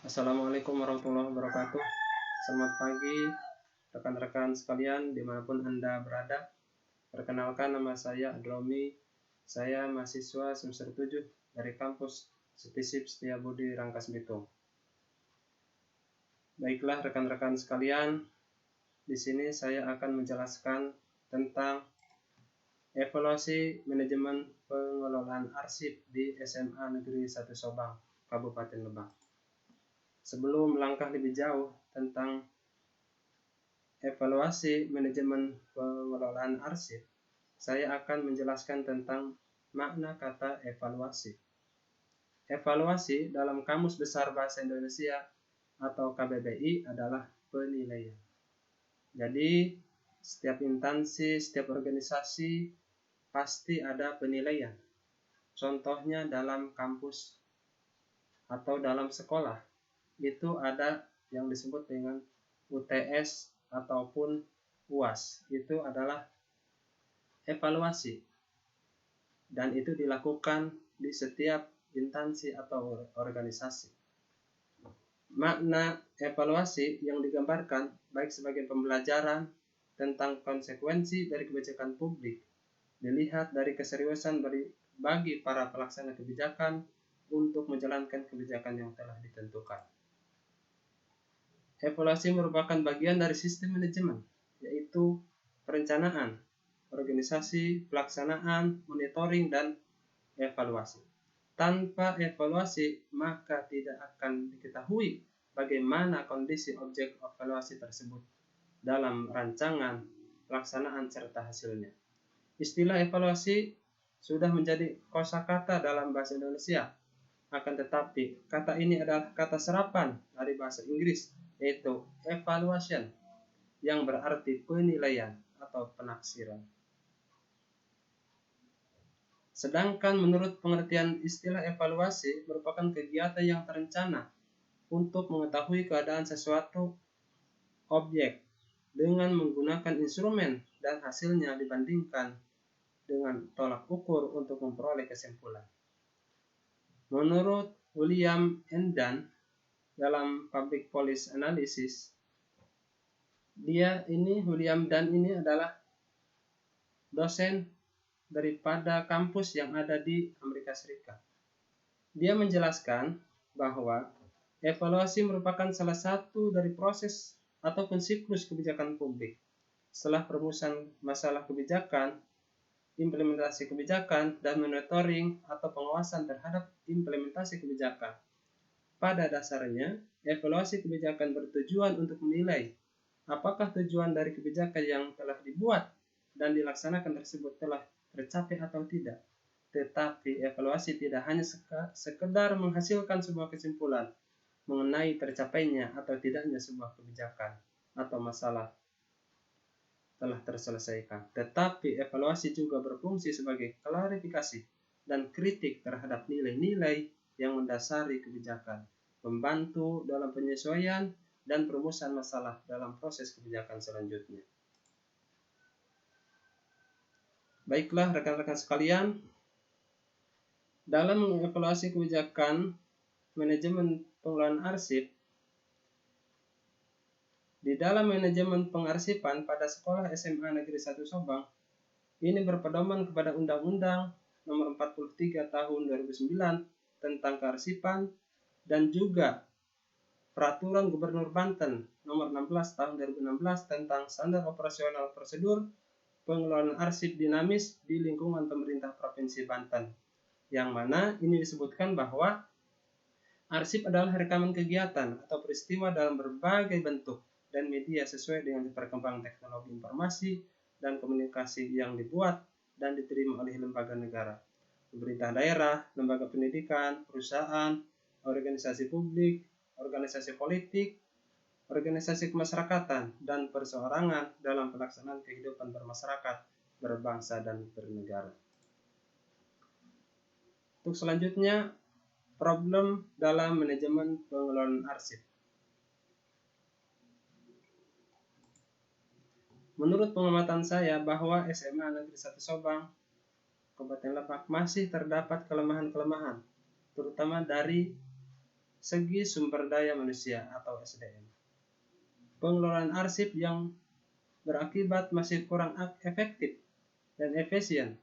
Assalamualaikum warahmatullahi wabarakatuh. Selamat pagi rekan-rekan sekalian dimanapun Anda berada. Perkenalkan, nama saya Adromi. Saya mahasiswa semester 7 dari kampus Setisip Setiabudi Rangkas Bitung. Baiklah rekan-rekan sekalian, di sini saya akan menjelaskan tentang evaluasi manajemen pengelolaan arsip di SMA Negeri 1 Sobang, Kabupaten Lebak. Sebelum melangkah lebih jauh tentang evaluasi manajemen pengelolaan arsip, saya akan menjelaskan tentang makna kata evaluasi. Evaluasi dalam Kamus Besar Bahasa Indonesia atau KBBI adalah penilaian. Jadi, setiap instansi, setiap organisasi pasti ada penilaian. Contohnya dalam kampus atau dalam sekolah, itu ada yang disebut dengan UTS ataupun UAS. Itu adalah evaluasi, dan itu dilakukan di setiap instansi atau organisasi. Makna evaluasi yang digambarkan baik sebagai pembelajaran tentang konsekuensi dari kebijakan publik, dilihat dari keseriusan bagi para pelaksana kebijakan untuk menjalankan kebijakan yang telah ditentukan. Evaluasi merupakan bagian dari sistem manajemen, yaitu perencanaan, organisasi, pelaksanaan, monitoring, dan evaluasi. Tanpa evaluasi, maka tidak akan diketahui bagaimana kondisi objek evaluasi tersebut dalam rancangan, pelaksanaan, serta hasilnya. Istilah evaluasi sudah menjadi kosakata dalam bahasa Indonesia, akan tetapi kata ini adalah kata serapan dari bahasa Inggris, yaitu evaluation, yang berarti penilaian atau penaksiran. Sedangkan menurut pengertian istilah evaluasi merupakan kegiatan yang terencana untuk mengetahui keadaan sesuatu objek dengan menggunakan instrumen dan hasilnya dibandingkan dengan tolak ukur untuk memperoleh kesimpulan. Menurut William N. Dunn dalam Public Policy Analysis, William Dunn ini adalah dosen daripada kampus yang ada di Amerika Serikat. Dia menjelaskan bahwa evaluasi merupakan salah satu dari proses ataupun siklus kebijakan publik. Setelah perumusan masalah kebijakan, implementasi kebijakan, dan monitoring atau pengawasan terhadap implementasi kebijakan. Pada dasarnya, evaluasi kebijakan bertujuan untuk menilai apakah tujuan dari kebijakan yang telah dibuat dan dilaksanakan tersebut telah tercapai atau tidak. Tetapi evaluasi tidak hanya sekedar menghasilkan sebuah kesimpulan mengenai tercapainya atau tidaknya sebuah kebijakan atau masalah telah terselesaikan. Tetapi evaluasi juga berfungsi sebagai klarifikasi dan kritik terhadap nilai-nilai yang mendasari kebijakan, membantu dalam penyesuaian dan perumusan masalah dalam proses kebijakan selanjutnya. Baiklah rekan-rekan sekalian, dalam mengevaluasi kebijakan manajemen pengelolaan arsip, di dalam manajemen pengarsipan pada sekolah SMA Negeri 1 Sobang, ini berpedoman kepada Undang-Undang Nomor 43 Tahun 2009 tentang kearsipan dan juga Peraturan Gubernur Banten Nomor 16 Tahun 2016 tentang standar operasional prosedur pengelolaan arsip dinamis di lingkungan pemerintah Provinsi Banten, yang mana ini disebutkan bahwa arsip adalah rekaman kegiatan atau peristiwa dalam berbagai bentuk dan media sesuai dengan perkembangan teknologi informasi dan komunikasi yang dibuat dan diterima oleh lembaga negara, pemerintah daerah, lembaga pendidikan, perusahaan, organisasi publik, organisasi politik, organisasi kemasyarakatan, dan perseorangan dalam pelaksanaan kehidupan bermasyarakat, berbangsa, dan bernegara. Untuk selanjutnya, problem dalam manajemen pengelolaan arsip. Menurut pengamatan saya bahwa SMA Negeri 1 Sobang, Kabupaten Lebak masih terdapat kelemahan-kelemahan, terutama dari segi sumber daya manusia atau SDM. Pengelolaan arsip yang berakibat masih kurang efektif dan efisien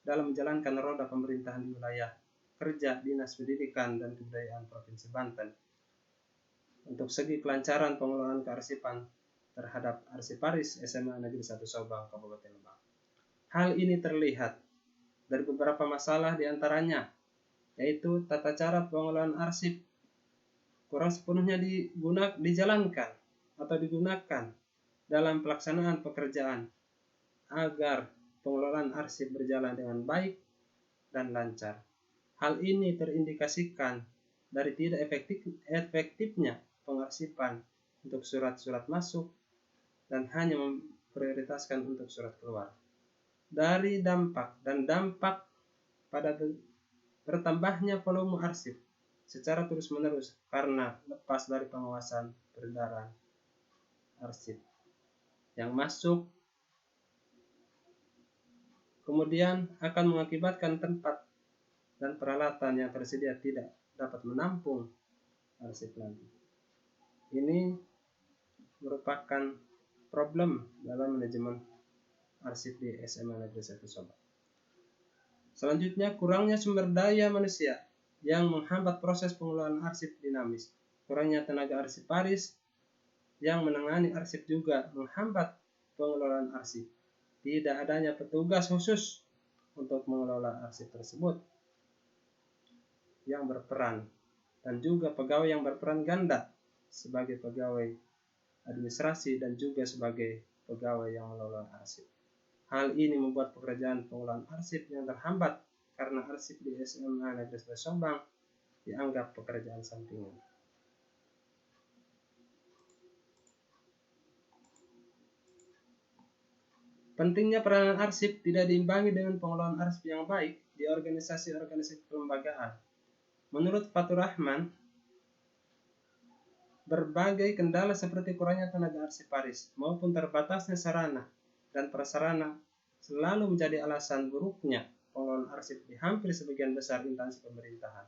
dalam menjalankan roda pemerintahan di wilayah kerja Dinas Pendidikan dan Kebudayaan Provinsi Banten. Untuk segi kelancaran pengelolaan kearsipan terhadap arsiparis SMA Negeri 1 Subang, Kabupaten Lebak. Hal ini terlihat dari beberapa masalah diantaranya, yaitu tata cara pengelolaan arsip kurang sepenuhnya dijalankan atau digunakan dalam pelaksanaan pekerjaan agar pengelolaan arsip berjalan dengan baik dan lancar. Hal ini terindikasikan dari tidak efektifnya pengarsipan untuk surat-surat masuk dan hanya memprioritaskan untuk surat keluar. Dari dampak pada bertambahnya volume arsip secara terus-menerus karena lepas dari pengawasan peredaran arsip yang masuk, kemudian akan mengakibatkan tempat dan peralatan yang tersedia tidak dapat menampung arsip lagi. Ini merupakan problem dalam manajemen arsip di SMA Negeri 1 Subang. Selanjutnya, kurangnya sumber daya manusia yang menghambat proses pengelolaan arsip dinamis. Kurangnya tenaga arsiparis yang menangani arsip juga menghambat pengelolaan arsip. Tidak adanya petugas khusus untuk mengelola arsip tersebut yang berperan, dan juga pegawai yang berperan ganda sebagai pegawai administrasi dan juga sebagai pegawai yang mengelola arsip. Hal ini membuat pekerjaan pengelolaan arsip yang terhambat karena arsip di SMA Negeri 1 Subang dianggap pekerjaan sampingan. Pentingnya peranan arsip tidak diimbangi dengan pengelolaan arsip yang baik di organisasi-organisasi kelembagaan. Menurut Fatur Rahman, berbagai kendala seperti kurangnya tenaga arsiparis maupun terbatasnya sarana dan prasarana selalu menjadi alasan buruknya pengelolaan arsip di hampir sebagian besar instansi pemerintahan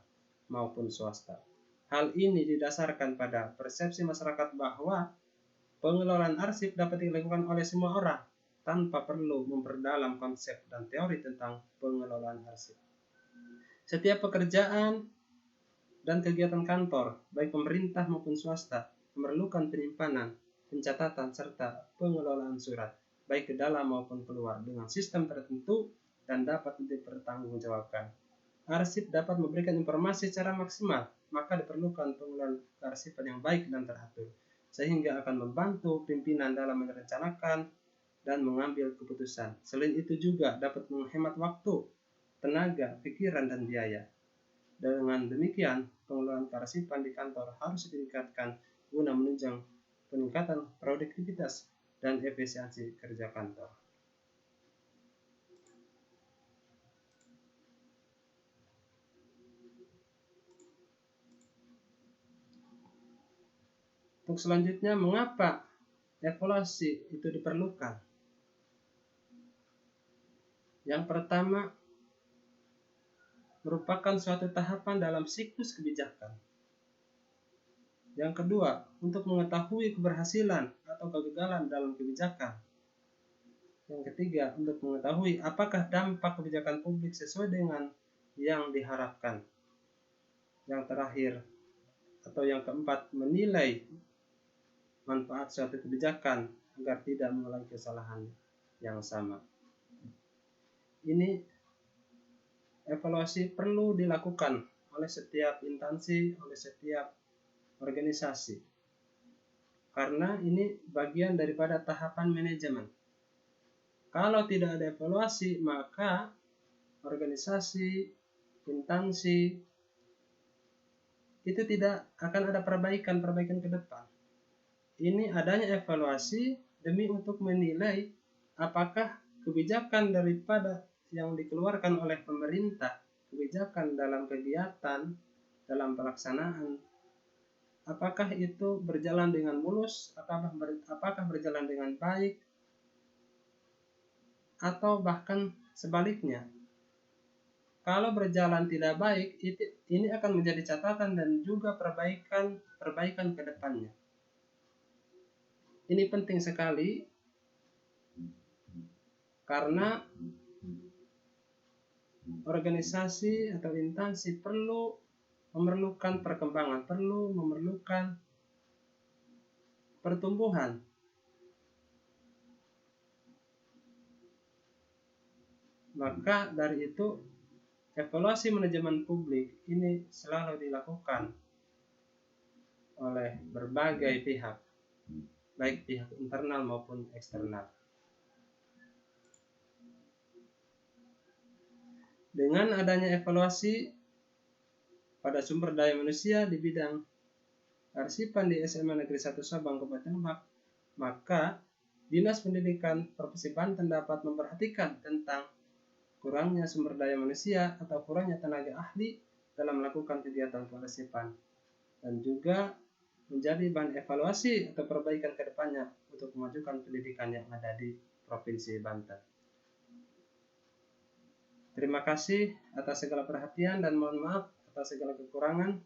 maupun swasta. Hal ini didasarkan pada persepsi masyarakat bahwa pengelolaan arsip dapat dilakukan oleh semua orang tanpa perlu memperdalam konsep dan teori tentang pengelolaan arsip. Setiap pekerjaan dan kegiatan kantor, baik pemerintah maupun swasta, memerlukan penyimpanan, pencatatan, serta pengelolaan surat, baik ke dalam maupun keluar, dengan sistem tertentu dan dapat dipertanggungjawabkan. Arsip dapat memberikan informasi secara maksimal, maka diperlukan pengelolaan kearsipan yang baik dan teratur, sehingga akan membantu pimpinan dalam merencanakan dan mengambil keputusan. Selain itu juga dapat menghemat waktu, tenaga, pikiran, dan biaya. Dengan demikian, pengelolaan kearsipan di kantor harus ditingkatkan guna menunjang peningkatan produktivitas dan efisiensi kerja kantor. Untuk selanjutnya, mengapa evaluasi itu diperlukan? Yang pertama, merupakan suatu tahapan dalam siklus kebijakan. Yang kedua, untuk mengetahui keberhasilan atau kegagalan dalam kebijakan. Yang ketiga, untuk mengetahui apakah dampak kebijakan publik sesuai dengan yang diharapkan. Yang terakhir, atau yang keempat, menilai manfaat suatu kebijakan agar tidak mengulangi kesalahan yang sama. Ini evaluasi perlu dilakukan oleh setiap instansi, oleh setiap organisasi. Karena ini bagian daripada tahapan manajemen. Kalau tidak ada evaluasi, maka organisasi, instansi itu tidak akan ada perbaikan ke depan. Ini adanya evaluasi demi untuk menilai apakah kebijakan daripada yang dikeluarkan oleh pemerintah, kebijakan dalam kegiatan, dalam pelaksanaan, apakah itu berjalan dengan mulus, apakah berjalan dengan baik, atau bahkan sebaliknya. kalau berjalan tidak baik, ini akan menjadi catatan dan juga perbaikan ke depannya. Ini penting sekali karena organisasi atau instansi memerlukan perkembangan, perlu memerlukan pertumbuhan. Maka dari itu evaluasi manajemen publik ini selalu dilakukan oleh berbagai pihak, baik pihak internal maupun eksternal. Dengan adanya evaluasi pada sumber daya manusia di bidang arsipan di SMA Negeri 1 Sabang Kabupaten Lebak, maka Dinas Pendidikan Provinsi Banten dapat memperhatikan tentang kurangnya sumber daya manusia atau kurangnya tenaga ahli dalam melakukan kegiatan kearsipan, dan juga menjadi bahan evaluasi atau perbaikan ke depannya untuk memajukan pendidikan yang ada di Provinsi Banten. Terima kasih atas segala perhatian dan mohon maaf atas segala kekurangan.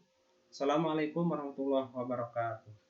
Assalamualaikum warahmatullahi wabarakatuh.